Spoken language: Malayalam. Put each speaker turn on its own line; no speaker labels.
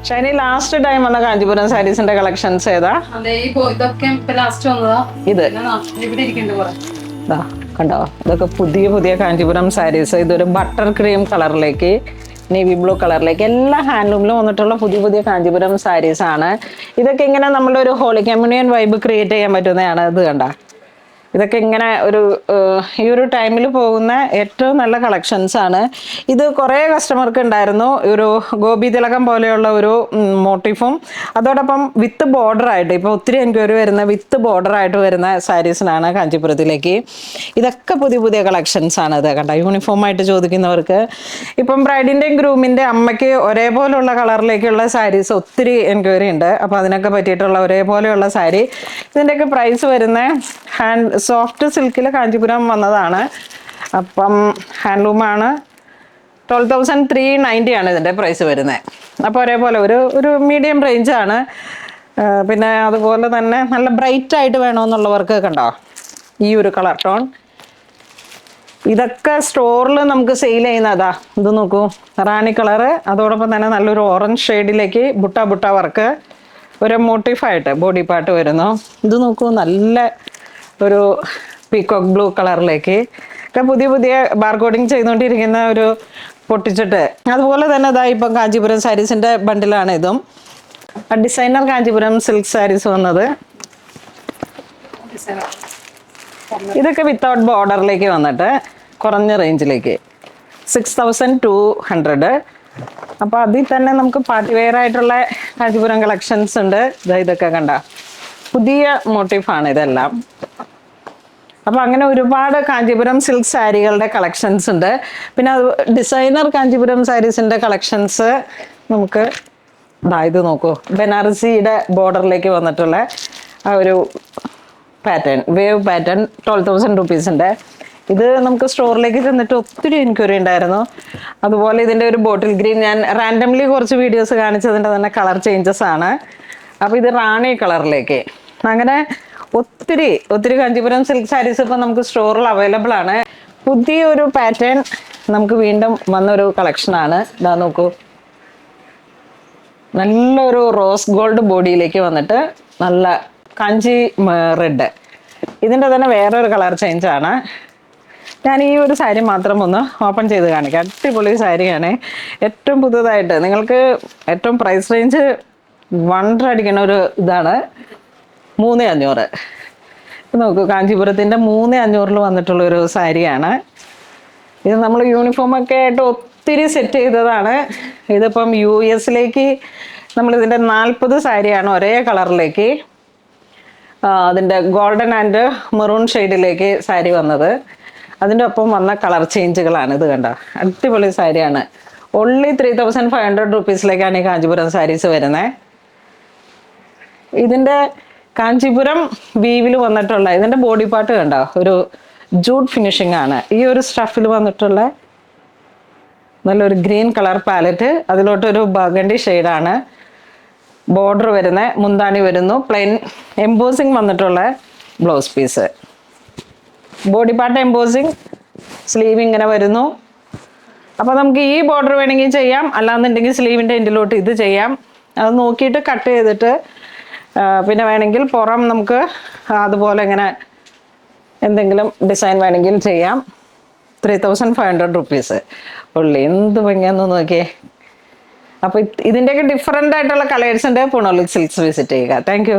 ഷൈനി ലാസ്റ്റ് ടൈം വന്ന കാഞ്ചീപുരം സാരീസിന്റെ കളക്ഷൻസ് ഏതാ? ഇത് കണ്ടോ, ഇതൊക്കെ പുതിയ പുതിയ കാഞ്ചീപുരം സാരീസ്. ഇതൊരു ബട്ടർ ക്രീം കളറിലേക്ക്, നേവി ബ്ലൂ കളറിലേക്ക്, എല്ലാ ഹാൻഡ്ലൂമിലും വന്നിട്ടുള്ള പുതിയ പുതിയ കാഞ്ചീപുരം സാരീസ് ആണ്. ഇതൊക്കെ ഇങ്ങനെ നമ്മളൊരു ഹോളി കമ്മ്യൂണിയൻ വൈബ് ക്രിയേറ്റ് ചെയ്യാൻ പറ്റുന്നതാണ്. ഇത് കണ്ട, ഇതൊക്കെ ഇങ്ങനെ ഒരു ഈ ഒരു ടൈമിൽ പോകുന്ന ഏറ്റവും നല്ല കളക്ഷൻസ് ആണ്. ഇത് കുറേ കസ്റ്റമർക്ക് ഉണ്ടായിരുന്നു, ഒരു ഗോപി തിലകം പോലെയുള്ള ഒരു മോട്ടീഫും അതോടൊപ്പം വിത്ത് ബോർഡർ ആയിട്ട്. ഇപ്പോൾ ഒത്തിരി എൻക്വയറി വരുന്ന വിത്ത് ബോർഡർ ആയിട്ട് വരുന്ന സാരീസിനാണ് കാഞ്ചീപുരത്തിലേക്ക്. ഇതൊക്കെ പുതിയ പുതിയ കളക്ഷൻസ് ആണ്. ഇത് കണ്ട, യൂണിഫോം ആയിട്ട് ചോദിക്കുന്നവർക്ക്, ഇപ്പം ബ്രൈഡിൻ്റെയും ഗ്രൂമിൻ്റെ അമ്മയ്ക്ക് ഒരേപോലുള്ള കളറിലേക്കുള്ള സാരീസ് ഒത്തിരി എൻക്വയറി ഉണ്ട്. അപ്പോൾ അതിനൊക്കെ പറ്റിയിട്ടുള്ള ഒരേപോലെയുള്ള സാരി. ഇതിൻ്റെയൊക്കെ പ്രൈസ് വരുന്ന സോഫ്റ്റ് സിൽക്കിൽ കാഞ്ചീപുരം വന്നതാണ്. അപ്പം ഹാൻഡ്ലൂമാണ്. 12,390 ആണ് ഇതിൻ്റെ പ്രൈസ് വരുന്നത്. അപ്പോൾ ഒരേപോലെ ഒരു മീഡിയം റേഞ്ചാണ്. പിന്നെ അതുപോലെ തന്നെ നല്ല ബ്രൈറ്റ് ആയിട്ട് വേണമെന്നുള്ളവർക്ക് കണ്ടോ ഈ ഒരു കളർ ടോൺ. ഇതൊക്കെ സ്റ്റോറിൽ നമുക്ക് സെയിൽ ചെയ്യുന്നതാ. ഇത് നോക്കൂ, റാണി കളറ്, അതോടൊപ്പം തന്നെ നല്ലൊരു ഓറഞ്ച് ഷെയ്ഡിലേക്ക് ബുട്ട വർക്ക്, ഒരു മോട്ടീഫായിട്ട് ബോഡി പാർട്ട് വരുന്നു. ഇത് നോക്കൂ, നല്ല ഒരു പീകോക്ക് ബ്ലൂ കളറിലേക്ക് ഒക്കെ പുതിയ പുതിയ ബാർകോഡിങ് ചെയ്തുകൊണ്ടിരിക്കുന്ന ഒരു പൊട്ടിച്ചിട്ട്. അതുപോലെ തന്നെ ഇതാ ഇപ്പം കാഞ്ചീപുരം സാരീസിൻ്റെ ബണ്ടിലാണ് ഇതും. ഡിസൈനർ കാഞ്ചീപുരം സിൽക്ക് സാരീസ് വന്നത്. ഇതൊക്കെ വിത്തൗട്ട് ബോർഡറിലേക്ക് വന്നിട്ട് കുറഞ്ഞ റേഞ്ചിലേക്ക് 6,200. അപ്പോൾ അതിൽ തന്നെ നമുക്ക് പാർട്ടി വെയർ ആയിട്ടുള്ള കാഞ്ചീപുരം കളക്ഷൻസ് ഉണ്ട്. ഇതൊക്കെ കണ്ട പുതിയ മോട്ടീഫാണ് ഇതെല്ലാം. അപ്പോൾ അങ്ങനെ ഒരുപാട് കാഞ്ചീപുരം സിൽക്ക് സാരികളുടെ കളക്ഷൻസ് ഉണ്ട്. പിന്നെ അത് ഡിസൈനർ കാഞ്ചീപുരം സാരീസിൻ്റെ കളക്ഷൻസ് നമുക്ക് ഇത് നോക്കൂ, ബനാറസിയുടെ ബോർഡറിലേക്ക് വന്നിട്ടുള്ള ആ ഒരു പാറ്റേൺ, വേവ് പാറ്റേൺ, 12,000 റുപ്പീസിൻ്റെ. ഇത് നമുക്ക് സ്റ്റോറിലേക്ക് ചെന്നിട്ട് ഒത്തിരി എൻക്വയറി ഉണ്ടായിരുന്നു. അതുപോലെ ഇതിൻ്റെ ഒരു ബോട്ടിൽ ഗ്രീൻ, ഞാൻ റാൻഡംലി കുറച്ച് വീഡിയോസ് കാണിച്ചതിൻ്റെ തന്നെ കളർ ചേഞ്ചസ് ആണ്. അപ്പോൾ ഇത് റാണി കളറിലേക്ക്. അങ്ങനെ ഒത്തിരി കാഞ്ചീപുരം സിൽക്ക് സാരീസ് ഇപ്പം നമുക്ക് സ്റ്റോറിൽ അവൈലബിൾ ആണ്. പുതിയൊരു പാറ്റേൺ നമുക്ക് വീണ്ടും വന്നൊരു കളക്ഷനാണ്. ഇതാ നോക്കൂ, നല്ലൊരു റോസ് ഗോൾഡ് ബോഡിയിലേക്ക് വന്നിട്ട് നല്ല കാഞ്ചി റെഡ്. ഇതിൻ്റെ തന്നെ വേറൊരു കളർ ചേഞ്ചാണ്. ഞാൻ ഈ ഒരു സാരി മാത്രം ഒന്ന് ഓപ്പൺ ചെയ്ത് കാണിക്കാം. അടിപൊളി സാരിയാണ്, ഏറ്റവും പുതുതായിട്ട്. നിങ്ങൾക്ക് ഏറ്റവും പ്രൈസ് റേഞ്ച് വണ്ടർ അടിക്കുന്ന ഒരു ഇതാണ്. 3,500. നോക്കൂ, കാഞ്ചീപുരത്തിൻ്റെ 3,500 വന്നിട്ടുള്ളൊരു സാരിയാണ്. ഇത് നമ്മൾ യൂണിഫോമൊക്കെ ആയിട്ട് ഒത്തിരി സെറ്റ് ചെയ്തതാണ്. ഇതിപ്പം US നമ്മളിതിൻ്റെ 40 സാരിയാണ് ഒരേ കളറിലേക്ക്, അതിൻ്റെ ഗോൾഡൻ ആൻഡ് മെറൂൺ ഷെയ്ഡിലേക്ക് സാരി വന്നത്. അതിൻ്റെ ഒപ്പം വന്ന കളർ ചേഞ്ചുകളാണ്. ഇത് കണ്ട, അടിപൊളി സാരിയാണ്. ഓൺലി 3,500 റുപ്പീസിലേക്കാണ് ഈ കാഞ്ചീപുരം സാരീസ് വരുന്നത്. ഇതിൻ്റെ കാഞ്ചീപുരം വീവിൽ വന്നിട്ടുള്ള ഇതിൻ്റെ ബോഡി പാർട്ട് കണ്ടോ, ഒരു ജൂട്ട് ഫിനിഷിംഗ് ആണ്. ഈ ഒരു സ്റ്റഫിൽ വന്നിട്ടുള്ള നല്ലൊരു ഗ്രീൻ കളർ പാലറ്റ്, അതിലോട്ടൊരു ബർഗണ്ടി ഷെയ്ഡാണ്. ബോർഡർ വരുന്ന മുന്താണി വരുന്നു, പ്ലെയിൻ എംബോസിങ് വന്നിട്ടുള്ള blouse piece. Body part embossing, sleeve ഇങ്ങനെ വരുന്നു. അപ്പോൾ നമുക്ക് ഈ ബോർഡർ വേണമെങ്കിൽ ചെയ്യാം, അല്ലാന്നുണ്ടെങ്കിൽ സ്ലീവിൻ്റെ എൻഡിലോട്ട് ഇത് ചെയ്യാം. അത് നോക്കിയിട്ട് കട്ട് ചെയ്തിട്ട് പിന്നെ വേണമെങ്കിൽ പുറം നമുക്ക് അതുപോലെ ഇങ്ങനെ എന്തെങ്കിലും ഡിസൈൻ വേണമെങ്കിൽ ചെയ്യാം. 3,500 റുപ്പീസ് ഉള്ളി. എന്ത് ഭംഗിയാന്ന് നോക്കിയേ. അപ്പോൾ ഇതിൻ്റെയൊക്കെ ഡിഫറെൻ്റ് ആയിട്ടുള്ള കളേഴ്സ് ഉണ്ട്. പുണോളിക് സിൽക്സ് വിസിറ്റ് ചെയ്യുക. താങ്ക്